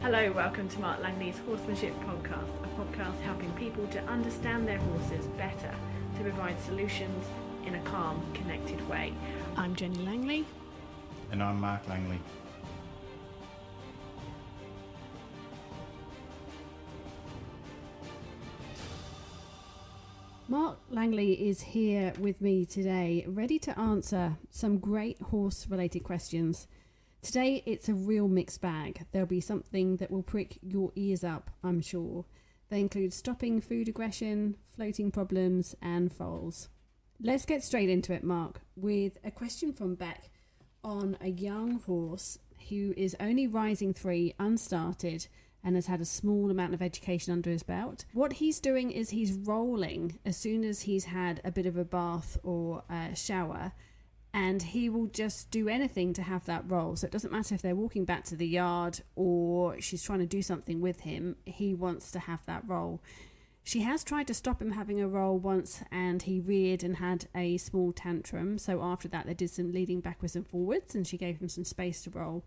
Hello, welcome to Mark Langley's Horsemanship podcast, a podcast helping people to understand their horses better, to provide solutions in a calm, connected way. I'm Jenny Langley. And I'm Mark Langley. Mark Langley is here with me today, ready to answer some great horse-related questions. Today, it's a real mixed bag. There'll be something that will prick your ears up, I'm sure. They include stopping food aggression, floating problems, and foals. Let's get straight into it, Mark, with a question from Beck on a young horse who is only rising 3, unstarted, and has had a small amount of education under his belt. What he's doing is he's rolling as soon as he's had a bit of a bath or a shower, and he will just do anything to have that roll. So it doesn't matter if they're walking back to the yard or she's trying to do something with him, he wants to have that roll. She has tried to stop him having a roll once, and he reared and had a small tantrum. So after that, they did some leading backwards and forwards, and she gave him some space to roll.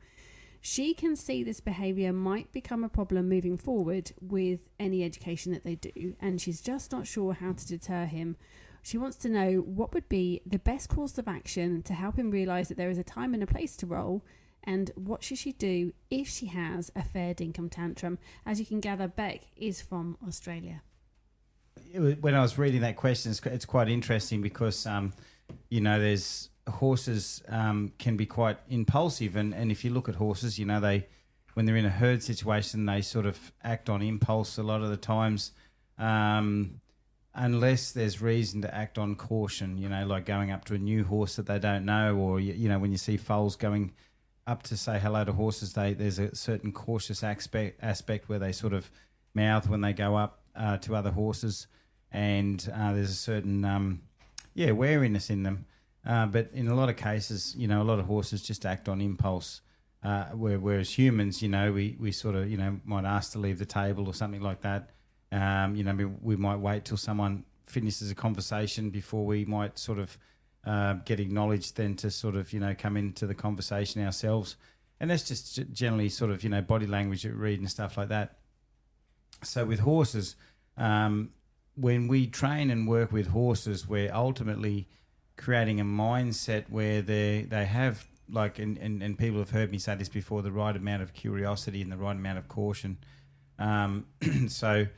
She can see this behaviour might become a problem moving forward with any education that they do, and she's just not sure how to deter him. She wants to know what would be the best course of action to help him realise that there is a time and a place to roll, and what should she do if she has a fair dinkum tantrum. As you can gather, Beck is from Australia. When I was reading that question, it's quite interesting because, there's horses can be quite impulsive, and if you look at horses, they when they're in a herd situation, they sort of act on impulse a lot of the times, unless there's reason to act on caution, like going up to a new horse that they don't know, or when you see foals going up to say hello to horses, there's a certain cautious aspect where they sort of mouth when they go up to other horses, and there's a certain wariness in them. But in a lot of cases, a lot of horses just act on impulse, whereas humans, we sort of, might ask to leave the table or something like that. We might wait till someone finishes a conversation before we might sort of get acknowledged, then to sort of, come into the conversation ourselves. And that's just generally sort of, body language that we read and stuff like that. So with horses, when we train and work with horses, we're ultimately creating a mindset where they have, like, and people have heard me say this before, the right amount of curiosity and the right amount of caution. So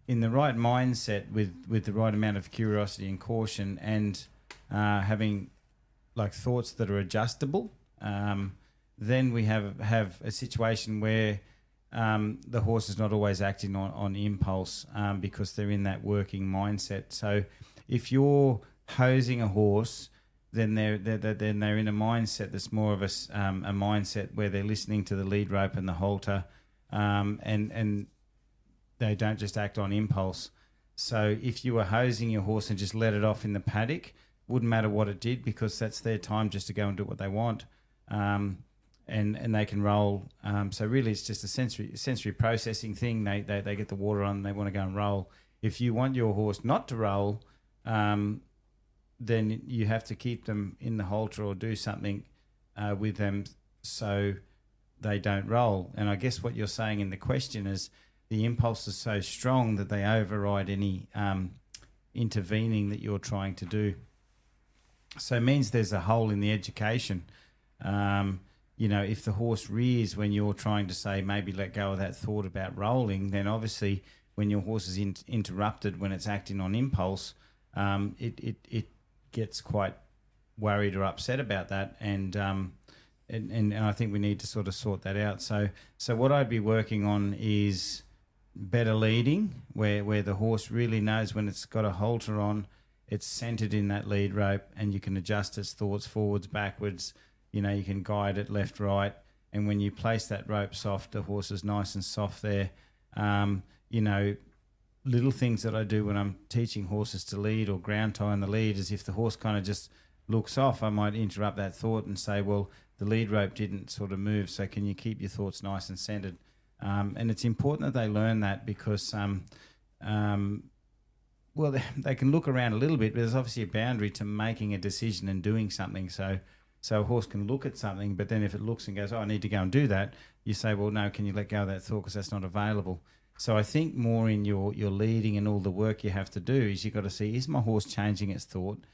in the right mindset with the right amount of curiosity and caution, and having like thoughts that are adjustable, then we have a situation where the horse is not always acting on impulse, because they're in that working mindset. So if you're hosing a horse, then they're in a mindset that's more of a mindset where they're listening to the lead rope and the halter, and they don't just act on impulse. So if you were hosing your horse and just let it off in the paddock, wouldn't matter what it did, because that's their time just to go and do what they want, and they can roll. So really, it's just a sensory processing thing. They get the water on, and they want to go and roll. If you want your horse not to roll, then you have to keep them in the halter or do something with them so they don't roll. And I guess what you're saying in the question is the impulse is so strong that they override any intervening that you're trying to do. So it means there's a hole in the education. If the horse rears when you're trying to say maybe let go of that thought about rolling, then obviously when your horse is interrupted when it's acting on impulse, it gets quite worried or upset about that, and I think we need to sort of sort that out. So what I'd be working on is better leading, where the horse really knows when it's got a halter on, it's centered in that lead rope, and you can adjust its thoughts forwards, backwards. You can guide it left, right, and when you place that rope soft, the horse is nice and soft there. Little things that I do when I'm teaching horses to lead or ground tie on the lead is if the horse kind of just looks off, I might interrupt that thought and say, well, the lead rope didn't sort of move, so can you keep your thoughts nice and centered? And it's important that they learn that, because they can look around a little bit, but there's obviously a boundary to making a decision and doing something. So So a horse can look at something, but then if it looks and goes, oh, I need to go and do that, you say, well, no, can you let go of that thought because that's not available. So I think more in your leading and all the work you have to do is you've got to see, is my horse changing its thought?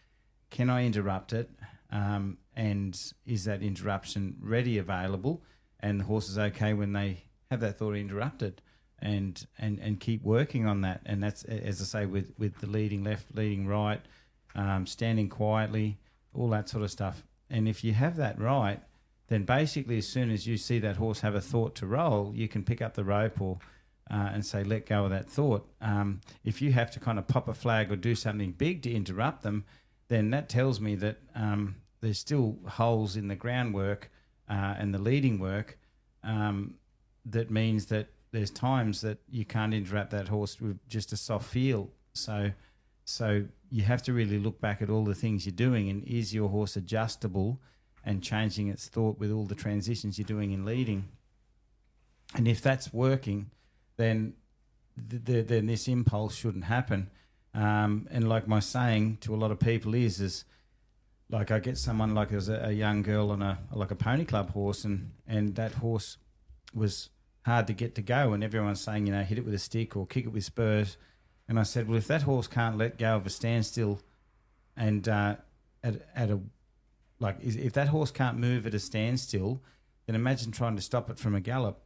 Can I interrupt it? And is that interruption ready, available? And the horse is okay when they have that thought interrupted, and keep working on that. And that's, as I say, with the leading left, leading right, standing quietly, all that sort of stuff. And if you have that right, then basically as soon as you see that horse have a thought to roll, you can pick up the rope or and say, let go of that thought. If you have to kind of pop a flag or do something big to interrupt them, then that tells me that there's still holes in the groundwork and the leading work. That means that there's times that you can't interrupt that horse with just a soft feel. So you have to really look back at all the things you're doing, and is your horse adjustable and changing its thought with all the transitions you're doing in leading? And if that's working, then then this impulse shouldn't happen. And like my saying to a lot of people is like I get someone like as a young girl on a pony club horse, and that horse was hard to get to go, and everyone's saying, hit it with a stick or kick it with spurs. And I said, well, if that horse can't let go of a standstill, and if that horse can't move at a standstill, then imagine trying to stop it from a gallop.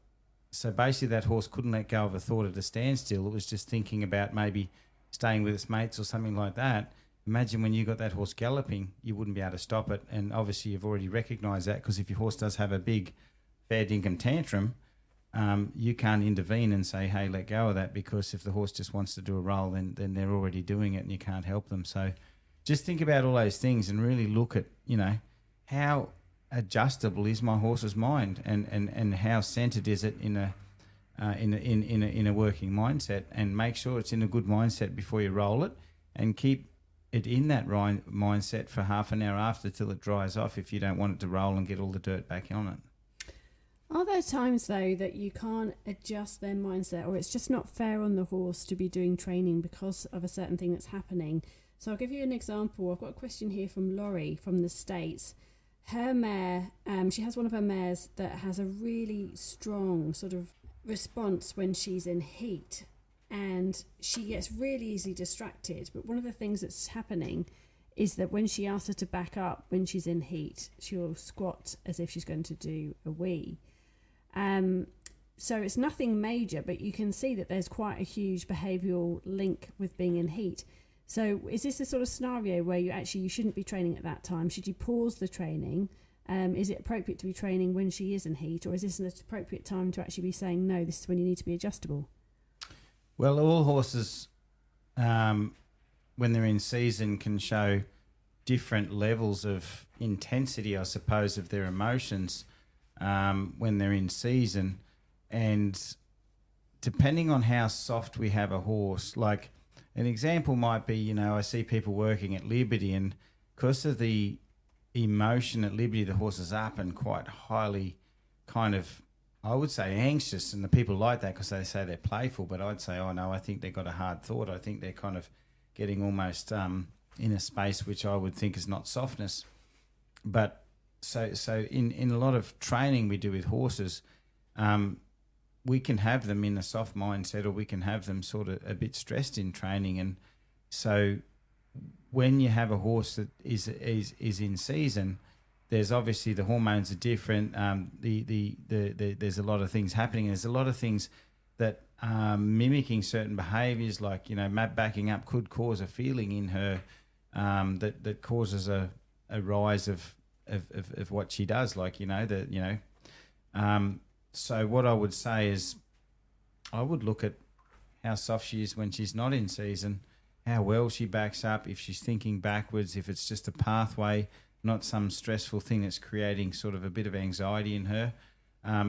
So basically that horse couldn't let go of a thought at a standstill. It was just thinking about maybe staying with its mates or something like that. Imagine when you got that horse galloping, you wouldn't be able to stop it. And obviously you've already recognised that, because if your horse does have a big fair dinkum tantrum, you can't intervene and say, hey, let go of that, because if the horse just wants to do a roll, then they're already doing it and you can't help them. So just think about all those things and really look at, how adjustable is my horse's mind, and how centered is it in a working mindset, and make sure it's in a good mindset before you roll it, and keep it in that mindset for half an hour after till it dries off if you don't want it to roll and get all the dirt back on it. Are there times, though, that you can't adjust their mindset, or it's just not fair on the horse to be doing training because of a certain thing that's happening? So I'll give you an example. I've got a question here from Laurie from the States. Her mare, she has one of her mares that has a really strong sort of response when she's in heat, and she gets really easily distracted. But one of the things that's happening is that when she asks her to back up when she's in heat, she'll squat as if she's going to do a wee. So it's nothing major, but you can see that there's quite a huge behavioural link with being in heat. So is this the sort of scenario where you shouldn't be training at that time? Should you pause the training? Is it appropriate to be training when she is in heat, or is this an appropriate time to actually be saying, no, this is when you need to be adjustable? Well, all horses, when they're in season, can show different levels of intensity, I suppose, of their emotions when they're in season. And depending on how soft we have a horse, like an example might be, I see people working at Liberty, and because of the emotion at Liberty, the horse is up and quite highly kind of, I would say, anxious, and the people like that because they say they're playful, but I'd say, oh no, I think they've got a hard thought. I think they're kind of getting almost in a space which I would think is not softness. But so in a lot of training we do with horses, we can have them in a soft mindset, or we can have them sort of a bit stressed in training. And so when you have a horse that is in season, there's obviously the hormones are different. There's a lot of things happening. There's a lot of things that are mimicking certain behaviours, like backing up could cause a feeling in her that causes a rise of what she does, So what I would say is, I would look at how soft she is when she's not in season, how well she backs up, if she's thinking backwards, if it's just a pathway, not some stressful thing that's creating sort of a bit of anxiety in her.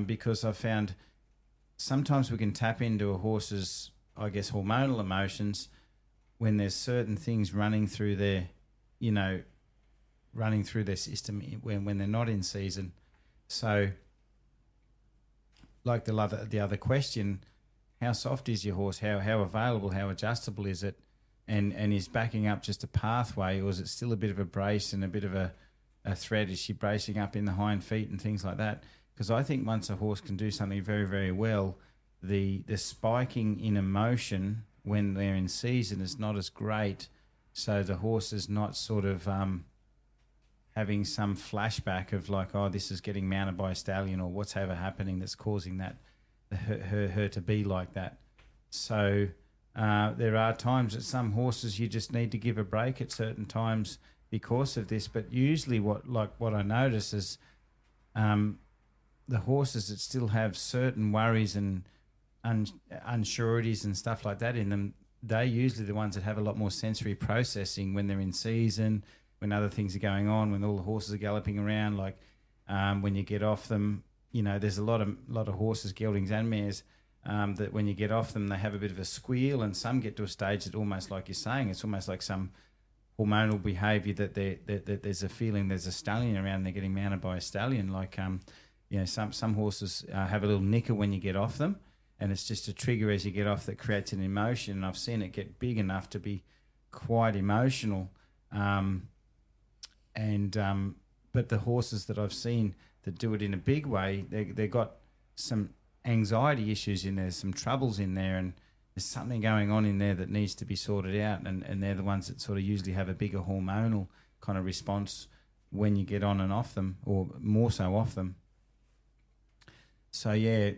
Because I've found sometimes we can tap into a horse's, I guess, hormonal emotions when there's certain things running through their system when they're not in season. So like the other question, how soft is your horse? How available, how adjustable is it? And is backing up just a pathway, or is it still a bit of a brace and a bit of a a threat? Is she bracing up in the hind feet and things like that? Because I think once a horse can do something very, very well, the spiking in emotion when they're in season is not as great. So the horse is not sort of having some flashback of like, oh, this is getting mounted by a stallion or what's ever happening that's causing that her to be like that. So there are times that some horses you just need to give a break at certain times because of this. But usually what I notice is the horses that still have certain worries and unsureties and stuff like that in them, they're usually the ones that have a lot more sensory processing when they're in season, when other things are going on, when all the horses are galloping around. Like when you get off them, you know, there's a lot of horses, geldings and mares, that when you get off them, they have a bit of a squeal, and some get to a stage that almost like you're saying, it's almost like some hormonal behaviour that there's a feeling there's a stallion around and they're getting mounted by a stallion. Like, you know, some horses have a little nicker when you get off them, and it's just a trigger as you get off that creates an emotion. And I've seen it get big enough to be quite emotional. But the horses that I've seen that do it in a big way, they got some anxiety issues in there, some troubles in there, and there's something going on in there that needs to be sorted out. And they're the ones that sort of usually have a bigger hormonal kind of response when you get on and off them, or more so off them. So, yeah,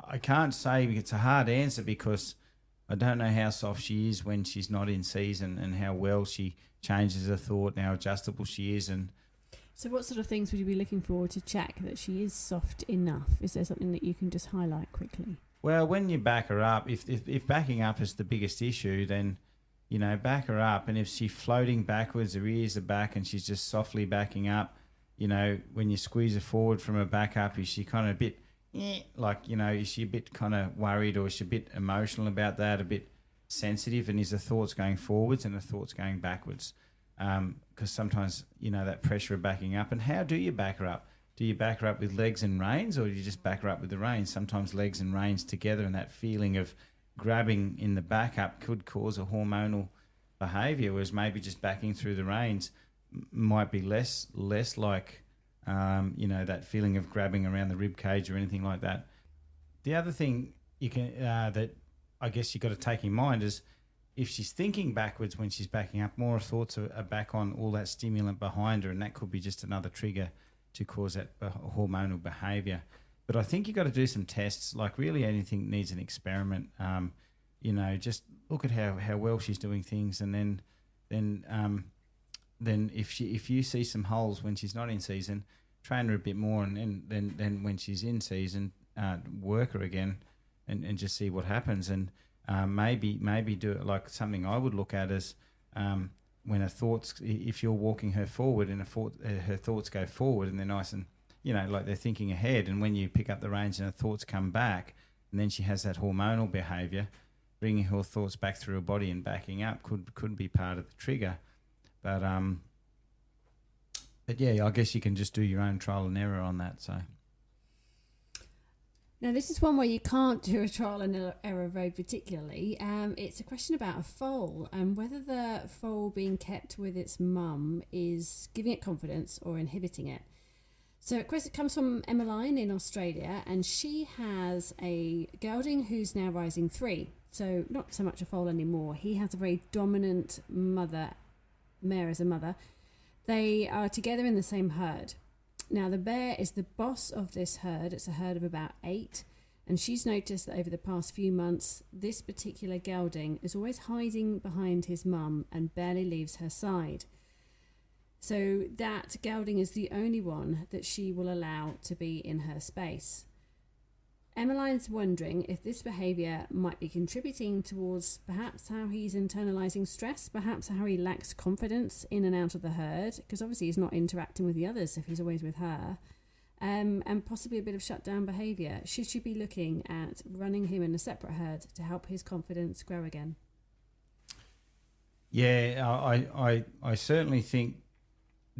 I can't say, it's a hard answer because I don't know how soft she is when she's not in season and how well she changes her thought and how adjustable she is. And so what sort of things would you be looking for to check that she is soft enough? Is there something that you can just highlight quickly? Well, when you back her up, if backing up is the biggest issue, then, you know, back her up. And if she's floating backwards, her ears are back and she's just softly backing up, you know, when you squeeze her forward from her back up, is she kind of a bit, like, you know, is she a bit kind of worried, or is she a bit emotional about that, a bit sensitive, and is her thoughts going forwards and her thoughts going backwards? Because sometimes, you know, that pressure of backing up. And how do you back her up? Do you back her up with legs and reins, or do you just back her up with the reins? Sometimes legs and reins together, and that feeling of grabbing in the back up could cause a hormonal behaviour, whereas maybe just backing through the reins might be less like, you know, that feeling of grabbing around the rib cage or anything like that. The other thing you can that I guess you've got to take in mind is if she's thinking backwards when she's backing up, more thoughts are back on all that stimulant behind her, and that could be just another trigger to cause that hormonal behaviour. But I think you've got to do some tests. Like, really anything needs an experiment. You know, just look at how well she's doing things, and then if you see some holes when she's not in season, train her a bit more, and then when she's in season, work her again, and just see what happens. And maybe do it like something I would look at as when her thoughts, if you're walking her forward and her thoughts go forward and they're nice and, you know, like they're thinking ahead, and when you pick up the reins and her thoughts come back, and then she has that hormonal behaviour, bringing her thoughts back through her body and backing up could be part of the trigger. But yeah, I guess you can just do your own trial and error on that. So now, this is one where you can't do a trial and error very particularly. It's a question about a foal and whether the foal being kept with its mum is giving it confidence or inhibiting it. So, of course, it comes from Emmeline in Australia, and she has a gelding who's now rising 3. So, not so much a foal anymore. He has a very dominant mare as a mother. They are together in the same herd. Now, the bear is the boss of this herd. It's a herd of about 8. And she's noticed that over the past few months, this particular gelding is always hiding behind his mum and barely leaves her side. So that gelding is the only one that she will allow to be in her space. Emmeline's wondering if this behaviour might be contributing towards perhaps how he's internalising stress, perhaps how he lacks confidence in and out of the herd, because obviously he's not interacting with the others if he's always with her, and possibly a bit of shutdown behaviour. Should she be looking at running him in a separate herd to help his confidence grow again? Yeah, I certainly think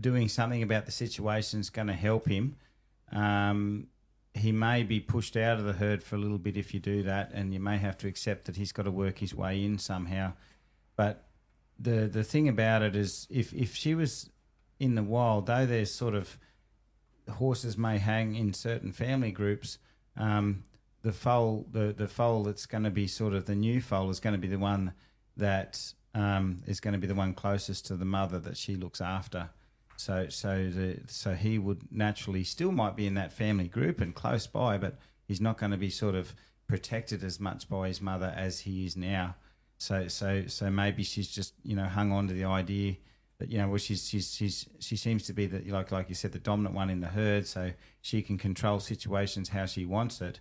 doing something about the situation is going to help him. He may be pushed out of the herd for a little bit if you do that, and you may have to accept that he's got to work his way in somehow. But the thing about it is if she was in the wild, though there's sort of horses may hang in certain family groups, the foal that's going to be sort of the new foal is going to be the one that is going to be the one closest to the mother that she looks after. So he would naturally still might be in that family group and close by, but he's not going to be sort of protected as much by his mother as he is now. So maybe she's just hung on to the idea that she seems to be the like you said, the dominant one in the herd, so she can control situations how she wants it.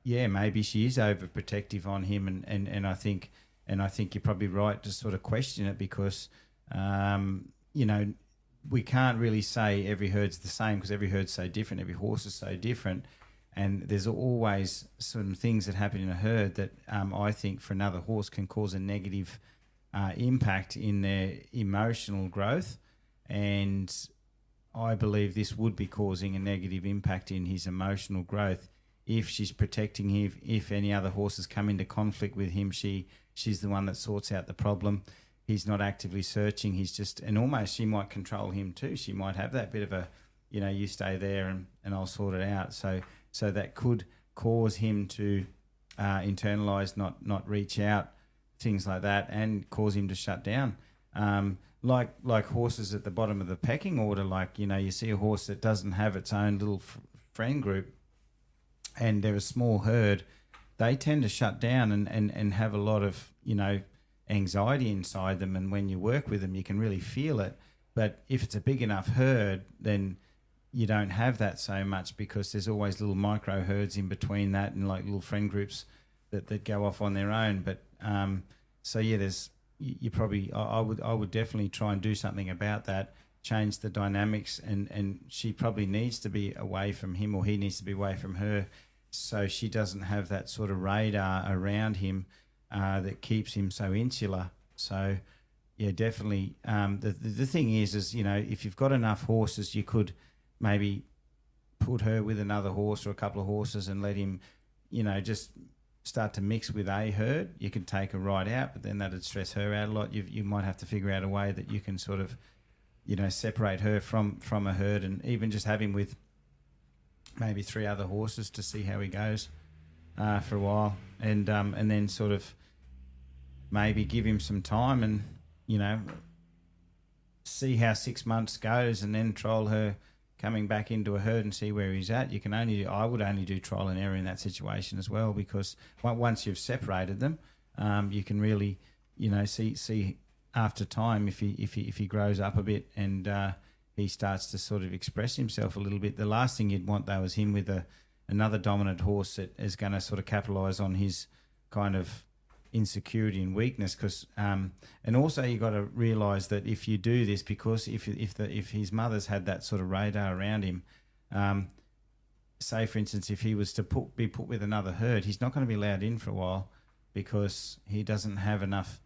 Maybe she is overprotective on him, and I think you're probably right to sort of question it, because we can't really say every herd's the same, because every herd's so different, every horse is so different, and there's always some things that happen in a herd that I think for another horse can cause a negative impact in their emotional growth, and I believe this would be causing a negative impact in his emotional growth if she's protecting him. If any other horses come into conflict with him, she's the one that sorts out the problem. He's not actively searching. He's just, and almost she might control him too. She might have that bit of a, you stay there and I'll sort it out. So that could cause him to internalize, not reach out, things like that, and cause him to shut down. Like horses at the bottom of the pecking order, you see a horse that doesn't have its own little friend group and they're a small herd, they tend to shut down and have a lot of, anxiety inside them. And when you work with them, you can really feel it. But if it's a big enough herd, then you don't have that so much, because there's always little micro herds in between that and like little friend groups that go off on their own. But there's you probably I would definitely try and do something about that, change the dynamics, and she probably needs to be away from him, or he needs to be away from her, so she doesn't have that sort of radar around him that keeps him so insular. So yeah, definitely. The thing is if you've got enough horses, you could maybe put her with another horse or a couple of horses and let him just start to mix with a herd. You can take her right out, but then that'd stress her out a lot. You might have to figure out a way that you can sort of separate her from a herd, and even just have him with maybe 3 other horses to see how he goes for a while, and then sort of maybe give him some time and see how 6 months goes, and then trial her coming back into a herd and see where he's at. I would only do trial and error in that situation as well, because once you've separated them, you can really see after time if he grows up a bit and he starts to sort of express himself a little bit. The last thing you'd want though is him with another dominant horse that is going to sort of capitalise on his kind of insecurity and weakness, because and also you got to realise that if you do this, because if his mother's had that sort of radar around him, say for instance if he was to be put with another herd, he's not going to be allowed in for a while, because he doesn't have enough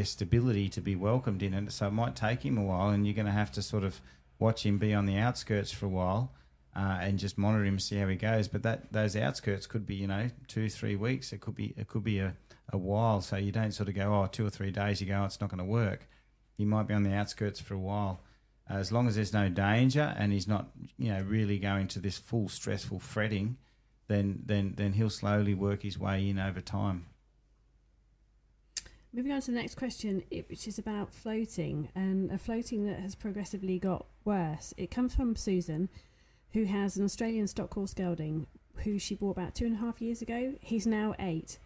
stability to be welcomed in it. So it might take him a while, and you're going to have to sort of watch him be on the outskirts for a while and just monitor him, see how he goes. But those outskirts could be 2-3 weeks. It could be a while. So you don't sort of go 2 or 3 days. You go, it's not going to work. He might be on the outskirts for a while. As long as there's no danger and he's not really going to this full stressful fretting, then he'll slowly work his way in over time. Moving on to the next question, which is about floating, and a floating that has progressively got worse. It comes from Susan, who has an Australian stock horse gelding, who she bought about 2.5 years ago. He's now 8.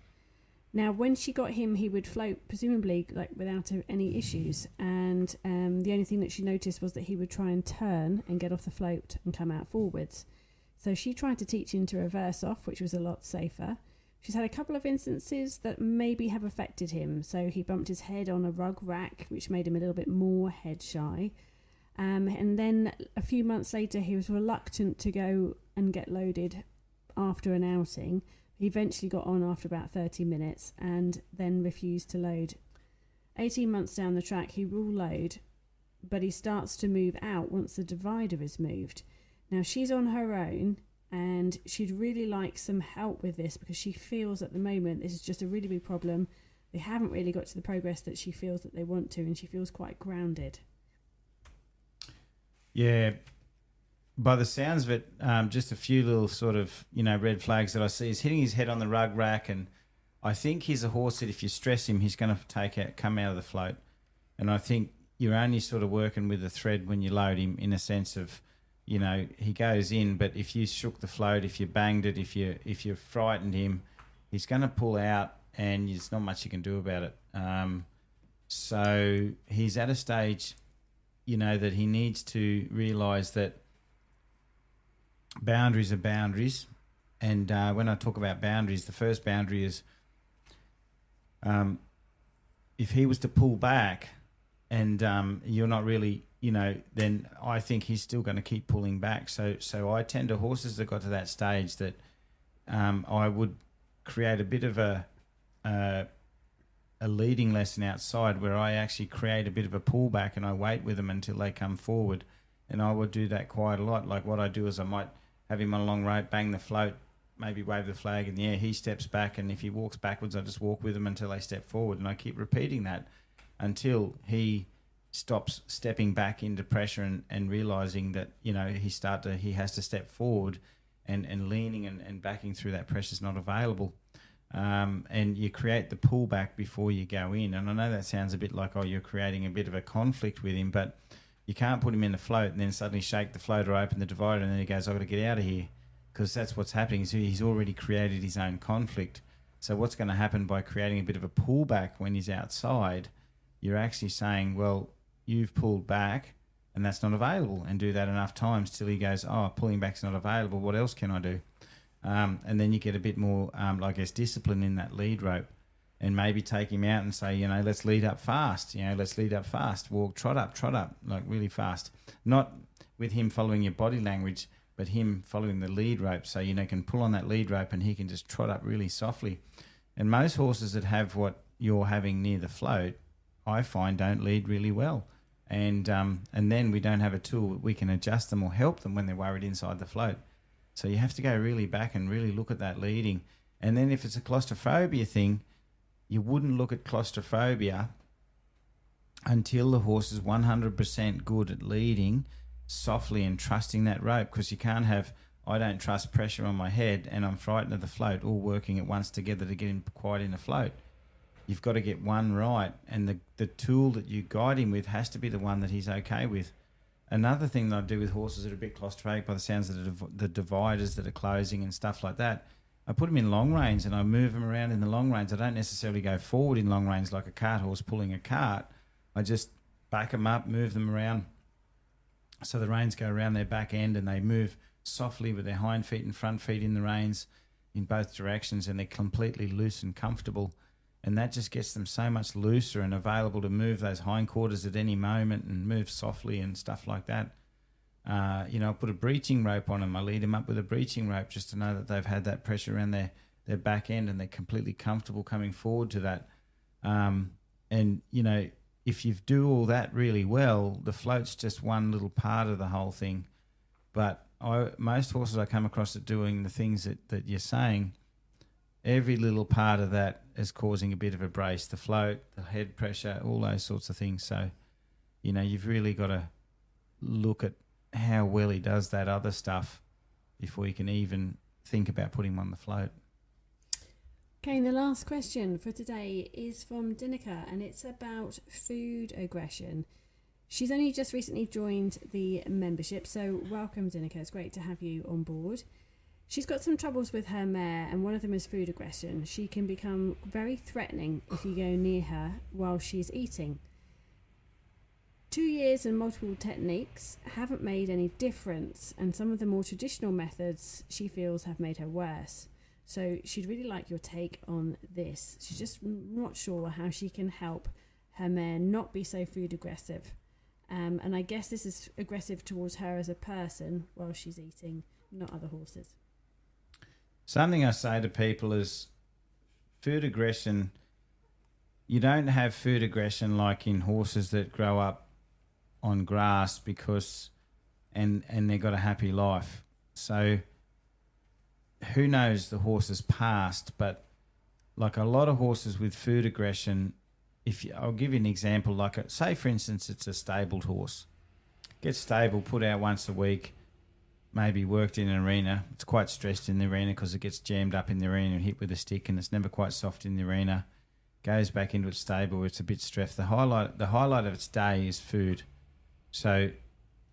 Now, when she got him, he would float, presumably without any issues. And the only thing that she noticed was that he would try and turn and get off the float and come out forwards. So she tried to teach him to reverse off, which was a lot safer. She's had a couple of instances that maybe have affected him. So he bumped his head on a rug rack, which made him a little bit more head shy. And then a few months later, he was reluctant to go and get loaded after an outing. He eventually got on after about 30 minutes and then refused to load. 18 months down the track, he will load, but he starts to move out once the divider is moved. Now, she's on her own, and she'd really like some help with this, because she feels at the moment this is just a really big problem they haven't really got to the progress that she feels that they want to, and she feels quite grounded. Yeah, by the sounds of it, just a few little sort of, red flags that I see is hitting his head on the rug rack, and I think he's a horse that if you stress him, he's going to come out of the float. And I think you're only sort of working with a thread when you load him, in a sense of, he goes in, but if you shook the float, if you banged it, if you frightened him, he's going to pull out, and there's not much you can do about it. So he's at a stage, that he needs to realise that boundaries are boundaries. And when I talk about boundaries, the first boundary is if he was to pull back and you're not really, then I think he's still going to keep pulling back. So I tend to, horses that got to that stage, that I would create a bit of a leading lesson outside, where I actually create a bit of a pullback and I wait with them until they come forward. And I would do that quite a lot. Like what I do is I might have him on a long rope, bang the float, maybe wave the flag in the air, he steps back, and if he walks backwards, I just walk with him until they step forward. And I keep repeating that until he stops stepping back into pressure and realising that, he has to step forward, and leaning and backing through that pressure is not available. And you create the pullback before you go in. And I know that sounds a bit like, you're creating a bit of a conflict with him, but you can't put him in the float and then suddenly shake the float or open the divider and then he goes, I've got to get out of here, because that's what's happening. So he's already created his own conflict. So what's going to happen by creating a bit of a pullback when he's outside, you're actually saying, well, you've pulled back and that's not available, and do that enough times till he goes, pulling back's not available, what else can I do? And then you get a bit more, discipline in that lead rope, and maybe take him out and say, let's lead up fast, walk, trot up, like really fast. Not with him following your body language, but him following the lead rope. So, can pull on that lead rope and he can just trot up really softly. And most horses that have what you're having near the float, I find, don't lead really well. And then we don't have a tool we can adjust them or help them when they're worried inside the float. So you have to go really back and really look at that leading. And then if it's a claustrophobia thing, you wouldn't look at claustrophobia until the horse is 100% good at leading softly and trusting that rope, because you can't have, I don't trust pressure on my head and I'm frightened of the float, all working at once together to get him quiet in a float. You've got to get one right, and the tool that you guide him with has to be the one that he's okay with. Another thing that I do with horses that are a bit claustrophobic by the sounds of the dividers that are closing and stuff like that, I put them in long reins and I move them around in the long reins. I don't necessarily go forward in long reins like a cart horse pulling a cart. I just back them up, move them around so the reins go around their back end and they move softly with their hind feet and front feet in the reins in both directions, and they're completely loose and comfortable. And that just gets them so much looser and available to move those hindquarters at any moment and move softly and stuff like that. I put a breeching rope on them. I lead them up with a breeching rope just to know that they've had that pressure around their back end and they're completely comfortable coming forward to that. If you do all that really well, the float's just one little part of the whole thing. But most horses I come across that doing the things that you're saying, every little part of that is causing a bit of a brace. The float, the head pressure, all those sorts of things. So, you've really got to look at how well he does that other stuff before you can even think about putting him on the float. Okay, and the last question for today is from Dinika, and it's about food aggression. She's only just recently joined the membership, so welcome, Dinika. It's great to have you on board. She's got some troubles with her mare, and one of them is food aggression. She can become very threatening if you go near her while she's eating. 2 years and multiple techniques haven't made any difference, and some of the more traditional methods she feels have made her worse. So she'd really like your take on this. She's just not sure how she can help her mare not be so food aggressive. And I guess this is aggressive towards her as a person while she's eating, not other horses. Something I say to people is food aggression, you don't have food aggression like in horses that grow up on grass and they've got a happy life. So who knows the horse's past, but like a lot of horses with food aggression. I'll give you an example. Say for instance, it's a stabled horse, gets stable, put out once a week, maybe worked in an arena. It's quite stressed in the arena because it gets jammed up in the arena and hit with a stick, and it's never quite soft in the arena. Goes back into its stable where it's a bit stressed. The highlight of its day is food. So,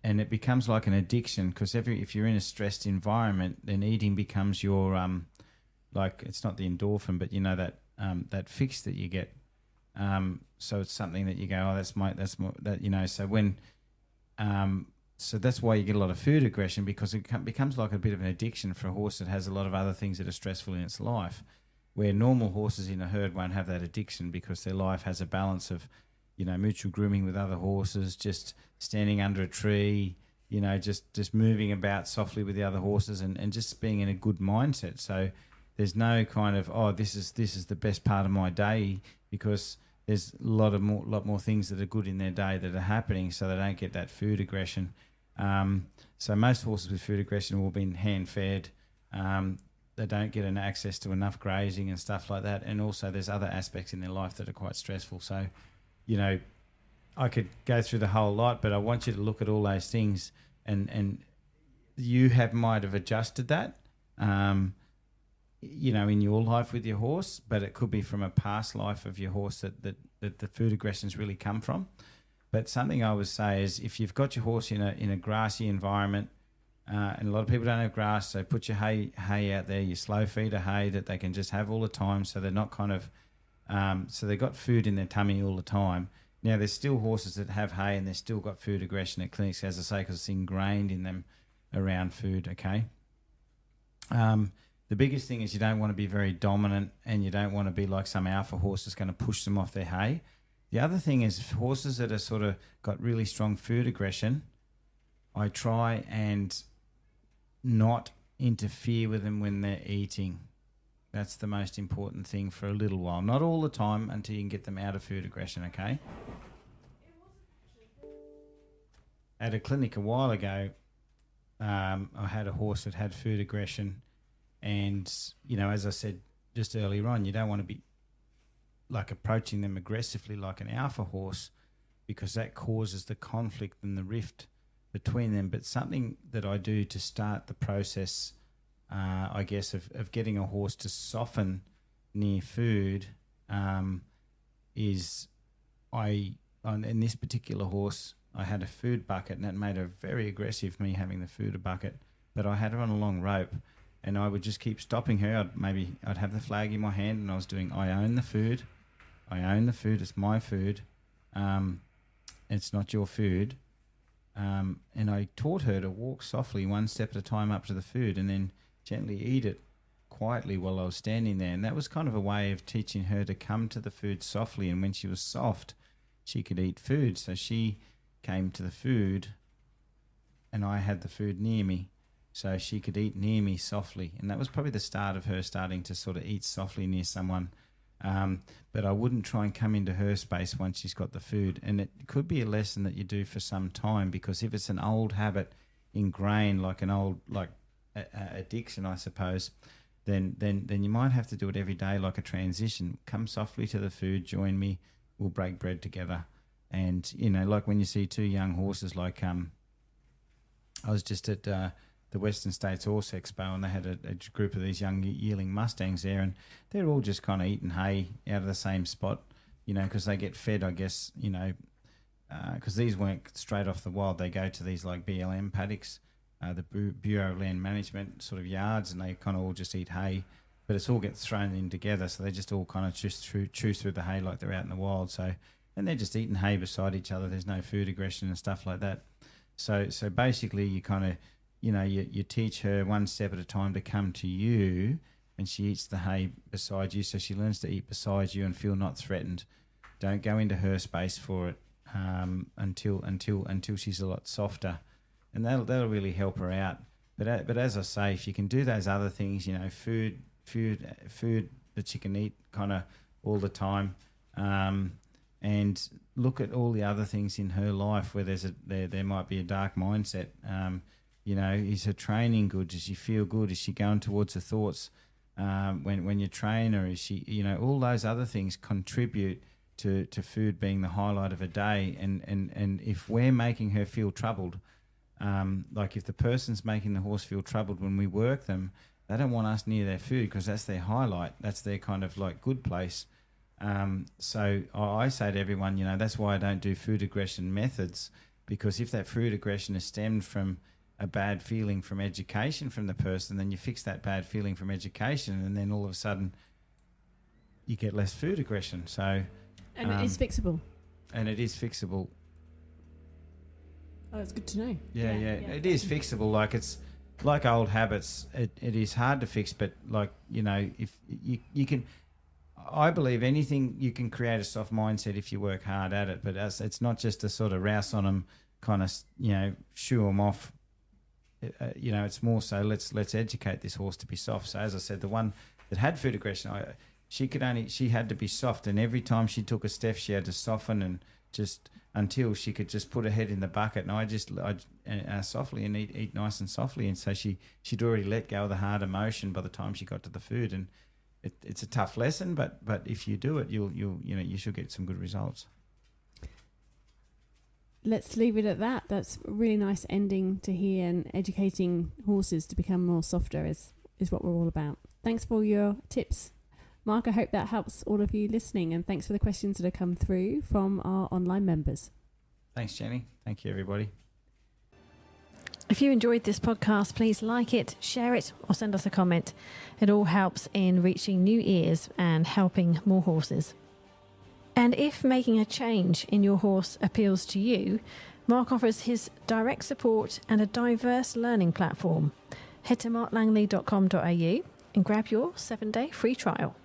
and it becomes like an addiction because if you're in a stressed environment, then eating becomes your like it's not the endorphin, but that fix that you get. So it's something that you go, so that's why you get a lot of food aggression, because it becomes like a bit of an addiction for a horse that has a lot of other things that are stressful in its life, where normal horses in a herd won't have that addiction because their life has a balance of, mutual grooming with other horses, just standing under a tree, just moving about softly with the other horses and just being in a good mindset. So there's no kind of, this is the best part of my day, because there's a lot more things that are good in their day that are happening, so they don't get that food aggression. So most horses with food aggression will be hand fed. They don't get an access to enough grazing and stuff like that. And also there's other aspects in their life that are quite stressful. So, I could go through the whole lot, but I want you to look at all those things, and you might have adjusted that, in your life with your horse, but it could be from a past life of your horse that the food aggressions really come from. But something I would say is, if you've got your horse in a grassy environment, and a lot of people don't have grass, so put your hay out there, your slow feeder hay that they can just have all the time, so they're not kind of, so they've got food in their tummy all the time. Now, there's still horses that have hay and they've still got food aggression at clinics, as I say, because it's ingrained in them around food, okay? The biggest thing is you don't want to be very dominant, and you don't want to be like some alpha horse that's going to push them off their hay. The other thing is horses that are sort of got really strong food aggression, I try and not interfere with them when they're eating. That's the most important thing for a little while. Not all the time, until you can get them out of food aggression, okay? At a clinic a while ago, I had a horse that had food aggression, and, as I said just earlier on, you don't want to be like approaching them aggressively like an alpha horse, because that causes the conflict and the rift between them. But something that I do to start the process, I guess, of getting a horse to soften near food, is in this particular horse, I had a food bucket, and that made her very aggressive, me having the food bucket. But I had her on a long rope, and I would just keep stopping her. I'd have the flag in my hand, and I was doing, I own the food, it's my food, it's not your food. And I taught her to walk softly one step at a time up to the food, and then gently eat it quietly while I was standing there. And that was kind of a way of teaching her to come to the food softly, and when she was soft, she could eat food. So she came to the food, and I had the food near me, so she could eat near me softly. And that was probably the start of her starting to sort of eat softly near someone. But I wouldn't try and come into her space once she's got the food. And it could be a lesson that you do for some time, because if it's an old habit ingrained, like an old addiction, I suppose, then you might have to do it every day, like a transition. Come softly to the food, join me, we'll break bread together. And like when you see two young horses, like I was just at the Western States Horse Expo, and they had a group of these young yearling Mustangs there, and they're all just kind of eating hay out of the same spot, because they get fed, I guess, because these weren't straight off the wild. They go to these like BLM paddocks, the Bureau of Land Management sort of yards, and they kind of all just eat hay, but it's all gets thrown in together, so they just all kind of just chew through the hay like they're out in the wild. So, and they're just eating hay beside each other. There's no food aggression and stuff like that. So basically you kind of, you teach her one step at a time to come to you, and she eats the hay beside you, so she learns to eat beside you and feel not threatened. Don't go into her space for it until she's a lot softer, and that'll really help her out. But as I say, if you can do those other things, food that she can eat kind of all the time, and look at all the other things in her life where there might be a dark mindset. Is her training good? Does she feel good? Is she going towards her thoughts? when you train her? Is she, all those other things contribute to food being the highlight of a day. And if we're making her feel troubled, like if the person's making the horse feel troubled when we work them, they don't want us near their food because that's their highlight. That's their kind of like good place. So I say to everyone, that's why I don't do food aggression methods, because if that food aggression is stemmed from a bad feeling from education from the person, then you fix that bad feeling from education, and then all of a sudden you get less food aggression. So, and it is fixable. And it is fixable. Oh, it's good to know. Yeah. It is fixable. Like it's like old habits. It is hard to fix, but like, if you can, I believe anything you can create a soft mindset if you work hard at it. But it's not just a sort of rouse on them, kind of shoo them off. It's more so let's educate this horse to be soft. So as I said, the one that had food aggression, she had to be soft, and every time she took a step, she had to soften and just until she could just put her head in the bucket. And I softly and eat nice and softly, and so she'd already let go of the hard emotion by the time she got to the food. And it's a tough lesson, but if you do it, you should get some good results. Let's leave it at that. That's a really nice ending to hear, and educating horses to become more softer is what we're all about. Thanks for your tips, Mark. I hope that helps all of you listening, and thanks for the questions that have come through from our online members. Thanks, Jenny. Thank you, everybody. If you enjoyed this podcast, please like it, share it, or send us a comment. It all helps in reaching new ears and helping more horses. And if making a change in your horse appeals to you, Mark offers his direct support and a diverse learning platform. Head to marklangley.com.au and grab your 7-day free trial.